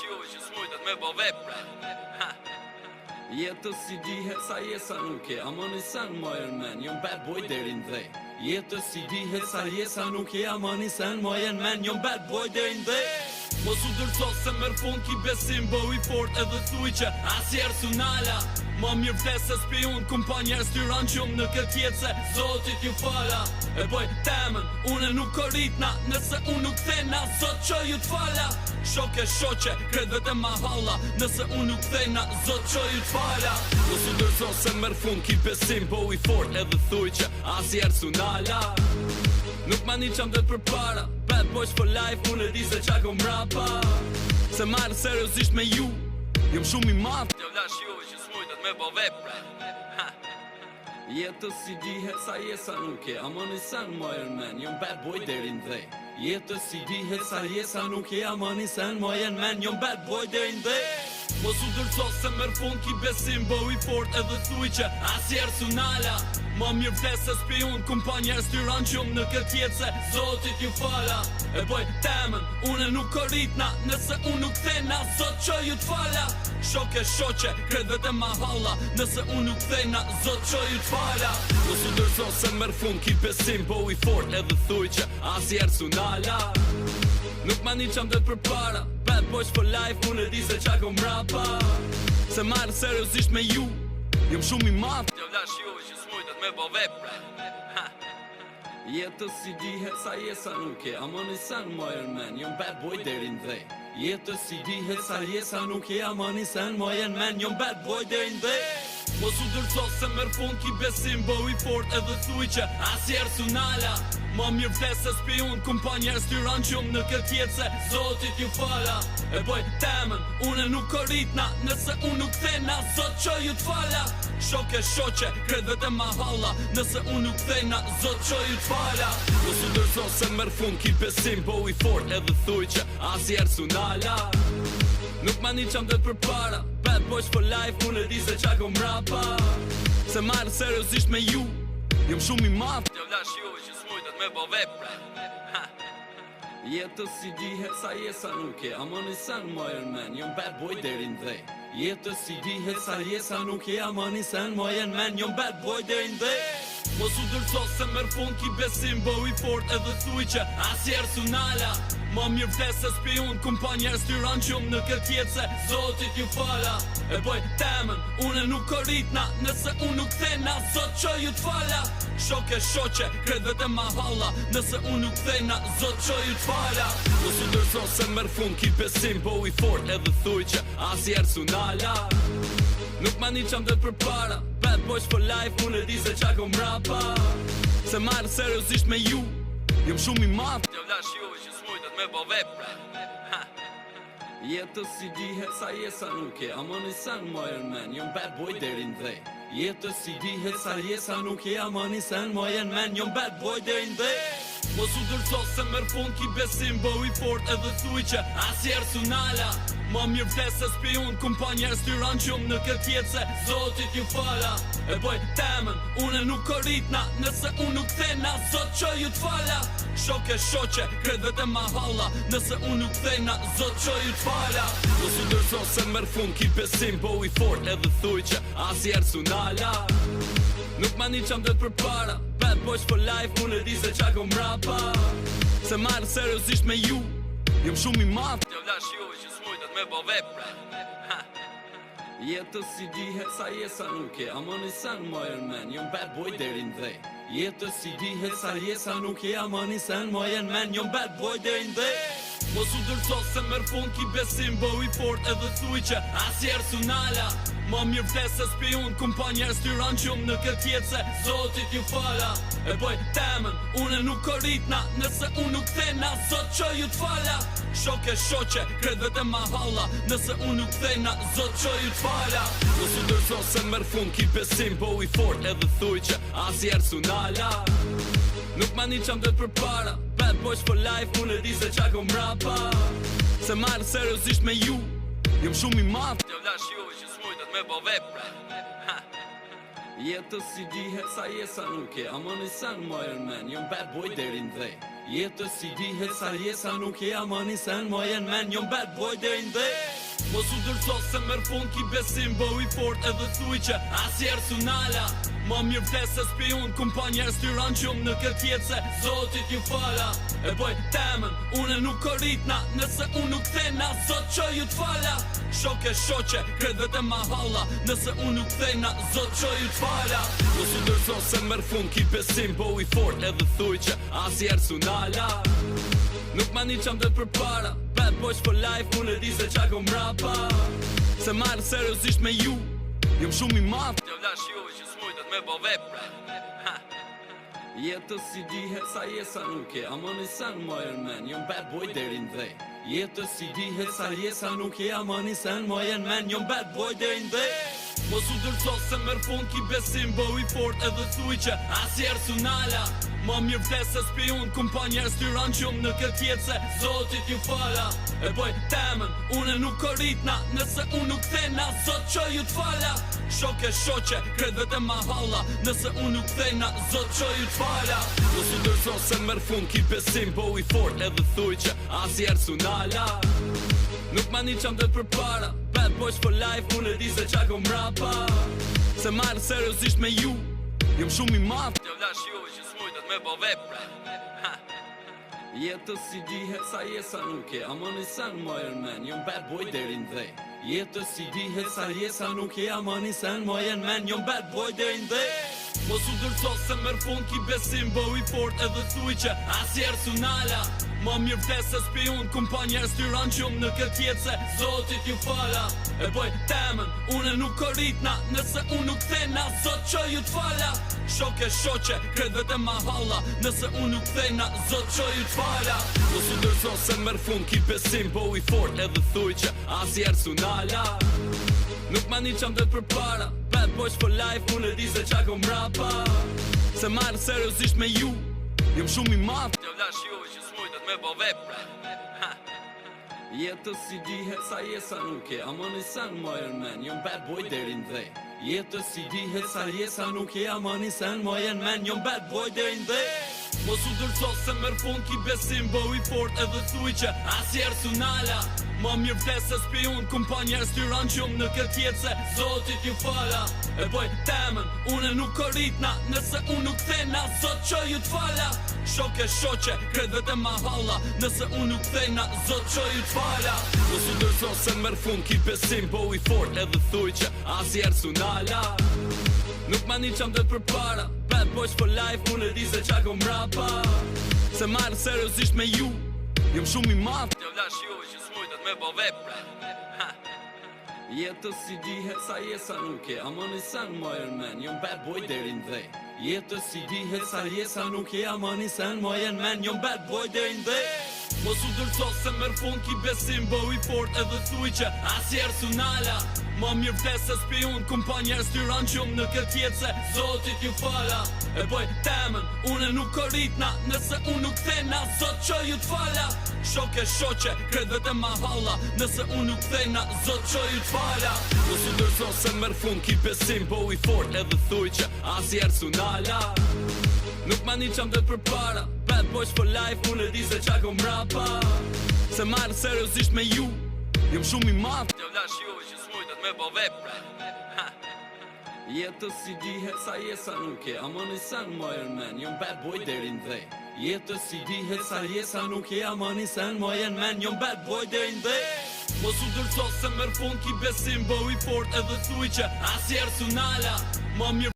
juve që s'mujtet me bo vepra. Jetës si dihet sa jesa nuk e Amani sen mojen men Jom bad boy derin dhe Jetës si dihet sa jesa nuk e Amani sen mojen men Jom bad boy derin dhe Mos u dërco se mërë fund ki besim Bo i fort edhe thuj që asjerë su nala Ma mirë vdes se spion Kumpanjerë styran qëm në këtë jetë se Zotit ju fala E boj temen Une nuk korritna Nëse unë nuk thena Zot që ju t'fala Shoke shoqe Kret vete ma halla Nëse unë nuk thena Zot që ju t'fala Mos u dërco se mërë fund ki besim Bo i fort edhe thuj që asjerë su nala Nuk ma një qam dhe për para Bad boys for life, unë e di se qa kom rapa Se marrë seriosisht me ju Jom shumë i matë Jo lash juve që s'mujtet me bo vepra Jetës si dihet sa jesa nuk e Amani sen mojen men Jom bad boy derin dhe Jetës si dihet sa jesa nuk e Amani sen mojen men Jom bad boy derin dhe Mos u dërco se mërë fund ki besim Bo i fort edhe thuj që asjerë su nala Ma mirë vdes se spion Kumpanjerë styran qëm në këtë jetë se Zotit ju fala E boj temen Une nuk korritna Nëse unë nuk thena Zot që ju t'fala Shoke shoqe Kret vete ma halla Nëse unë nuk thena Zot që ju t'fala Mos u dërco se mërë fund ki besim Bo i fort edhe thuj që asjerë su nala Nuk ma një qam dhe për para Bad boys for life, unë e di se qa kom rapa Se marrë seriosisht me ju Jom shumë i matë Jo lash juve që s'mujtet me bo vepra Jetës si dihet sa jesa nuk e Amani sen mojen men Jom bad boy derin dhe Jetës si dihet sa jesa nuk e Amani sen mojen men Jom bad boy derin dhe Mos u dërco se mërë fund ki besim Bo i fort edhe thuj që asjerë su nala Ma mirë vdes se spion Kumpanjerë styran qëm në këtë jetë se Zotit ju fala E boj temen Une nuk korritna Nëse unë nuk thena Zot që ju t'fala Shoke shoqe Kret vete ma halla Nëse unë nuk thena Zot që ju t'fala Mos u dërco se mërë fund ki besim Bo i fort edhe thuj që asjerë su nala Nuk ma një qam dhe për para Bad boys for life Unë e di se qa kom rapa Se marrë seriosisht me ju Jom shumë i matë Jo lash juve që s'mujtet me bo vepra Jetës si dihet sa jesa nuk e Amani sen mojen men Jom bad boy derin dhe Jetës si dihet sa jesa nuk e Amani sen mojen men Jom bad boy derin dhe Mos u dërco se mërë fund ki besim Bo i fort edhe thuj që asjerë su nala Ma mirë vdes se spion Kumpanjerë styran qëm në këtë jetë se Zotit ju fala E boj temen Une nuk korritna Nëse unë nuk thena Zot që ju t'fala Shoke shoqe Kret vete ma halla Nëse unë nuk thena Zot që ju t'fala Mos u dërco se mërë fund ki besim Bo i fort edhe thuj që asjerë su nala Nuk ma një qam dhe për para Bad boys for life Unë e di se qa kom rapa Se marrë seriosisht me ju Jom shumë i matë Jo lash juve që s'mujtet me bo vepra Jetës si dihet sa jesa nuk e Amani sen mojen men Jom bad boy derin dhe Jetës si dihet sa jesa nuk e Amani sen mojen men Jom bad boy derin dhe Mos u dërco se mërë fund ki besim Bo i fort edhe thuj që asjerë su nala Ma mirë vdes se spion Kumpanjerë styran qëm në këtë jetë se Zotit ju fala E boj temen Une nuk korritna Nëse unë nuk thena Zot që ju t'fala Shoke shoqe Kret vete ma halla Nëse unë nuk thena Zot që ju t'fala Mos u dërco se mërë fund ki besim Bo i fort edhe thuj që asjerë su nala Nuk ma një qam dhe për para Bad boys for life Unë e di se qa kom rapa Se marrë seriosisht me ju Jom shumë i matë Jo lash juve që s'mujtet me bo vepra Jetës si dihet sa jesa nuk e Amani sen mojen men Jom bad boy derin dhe Jetës si dihet sa jesa nuk e Amani sen mojen men Jom bad boy derin dhe Mos u dërco se mërë fund ki besim Bo i fort edhe thuj që asjerë su nala Ma mirë vdes se spion Kumpanjerë styran qëm në këtë jetë se Zotit ju fala E boj temen Une nuk korritna Nëse unë nuk thena Zot që ju t'fala Shoke shoqe Kret vete ma halla Nëse unë nuk thena Zot që ju t'fala Mos u dërco se mërë fund ki besim Bo i fort edhe thuj që asjerë su nala Nuk ma një qam dhe për para Bad boys for life Unë e di se qa kom rapa Se marrë seriosisht me ju Jom shumë i matë Jo lash juve që s'mujtet me bo vepra Jetës si dihet sa jesa nuk e Amani sen mojen men Jom bad boy derin dhe Jetës si dihet sa jesa nuk je amani sen mo jen men jom bad boy deri në dhe. Mos u dërso se merë fund ki besim bo i fort edhe thuj që asjerë su nala. Ma mirë vdes se spion kumpanjer styran qumë në këtë jetë se Zotit ju fala. E boj temen, une nuk korritna nëse unë nuk thena Zot që ju t'fala. Shoke shoqe, kret vete ma halla nëse unë nuk thena Zot që ju t'fala. Mos u dërso se merë fund ki besim bo i fort edhe thuj që asjerë su nala. Nuk ma një qam dhe për para Bad boys for life, unë e di se qa kom rapa. Se marrë seriosisht me ju jom shumë i madh. Jo lash ju që s'mujtet me bo vepra. Jetës si dihet sa jesa nuk je amani sen mojen men jom bad boy deri në dhe. Jetës si dihet sa jesa nuk je amani sen mojen men jom bad boy deri në dhe. Mos u dërso se merë fund ki besim bo i fort edhe thuj që asjerë su nala. Ma mirë vdes se spion kumpanjer styran qumë në këtë jetë se Zotit ju fala. E boj temen, une nuk korritna nëse unë nuk thena Zot që ju t'fala. Shoke shoqe, kret vete ma halla nëse unë nuk thena Zot që ju t'fala. Mos u dërso se merë fund ki besim bo i fort edhe thuj që asjerë su nala. Nuk ma një qam dhe për para Bad boys for life, unë e di se qa kom rapa. Se marrë seriosisht me ju jom shumë i madh. Jo lash ju që s'mujtet me bo vepra. Jetës si dihet sa jesa nuk je amani sen mojen men jom bad boy deri në dhe. Jetës si dihet sa jesa nuk je amani sen mojen men jom bad boy deri në dhe. Mos u dërso se merë fund ki besim bo i fort edhe thuj që asjerë su nala. Ma mirë vdes se spion kumpanjer styran qumë në këtë jetë se Zotit ju fala. E boj temen, une nuk korritna nëse unë nuk thena Zot që ju t'fala. Shoke shoqe, kret vete ma halla nëse unë nuk thena Zot që ju t'fala. Mos u dërso se merë fund ki besim bo i fort edhe thuj që asjerë su nala. Nuk ma një qam dhe për para Bad boys for life, unë e di se qa kom rapa. Se marrë seriosisht me ju jom shumë i madh. Jo lash ju që s'mujtet me bo vepra. Jetës si dihet sa jesa nuk je amani sen mojen men jom bad boy deri në dhe. Jetës si dihet sa jesa nuk je amani sen mojen men jom bad boy deri në dhe. Mos u dërso se merë fund ki besim bo i fort edhe thuj që asjerë su nala. Ma mirë vdes se spion kumpanjer styran qumë në këtë jetë se Zotit ju fala. E boj temen, une nuk korritna nëse unë nuk thena Zot që ju t'fala. Shoke shoqe, kret vete ma halla nëse unë nuk thena Zot që ju t'fala. Mos u dërso se merë fund ki besim bo i fort edhe thuj që asjerë su nala. Nuk ma një qam dhe për para Bad boys for life, unë e di se qa kom rapa. Se marrë seriosisht me ju jom shumë i madh. Jo lash ju që s'mujtet me bo vepra. Jetës si dihet sa jesa nuk je amani sen mojen men jom bad boy deri në dhe. Jetës si dihet sa jesa nuk je amani sen mojen men jom bad boy deri në dhe. Mos u dërso se merë fund ki besim bo i fort edhe thuj që asjerë su nala. Ma mirë vdes se spion kumpanjer styran qumë në këtë jetë se Zotit ju fala. E boj temen, une nuk korritna nëse unë nuk thena Zot që ju t'fala. Shoke shoqe, kret vete ma halla nëse unë nuk thena Zot që ju t'fala. Mos u dërso se merë fund ki besim bo i fort edhe thuj që asjerë su nala. Nuk ma një qam dhe për para Bad boys for life, unë e di se qa kom rapa. Se marrë seriosisht me ju jom shumë i madh. Jo lash ju që s'mujtet me bo vepra. Jetës si dihet sa jesa nuk je amani sen mojen men jom bad boy deri në dhe. Jetës si dihet sa jesa nuk je amani sen mojen men jom bad boy deri në dhe. Mos u dërso se merë fund ki besim bo i fort edhe thuj që asjerë su nala. Ma mirë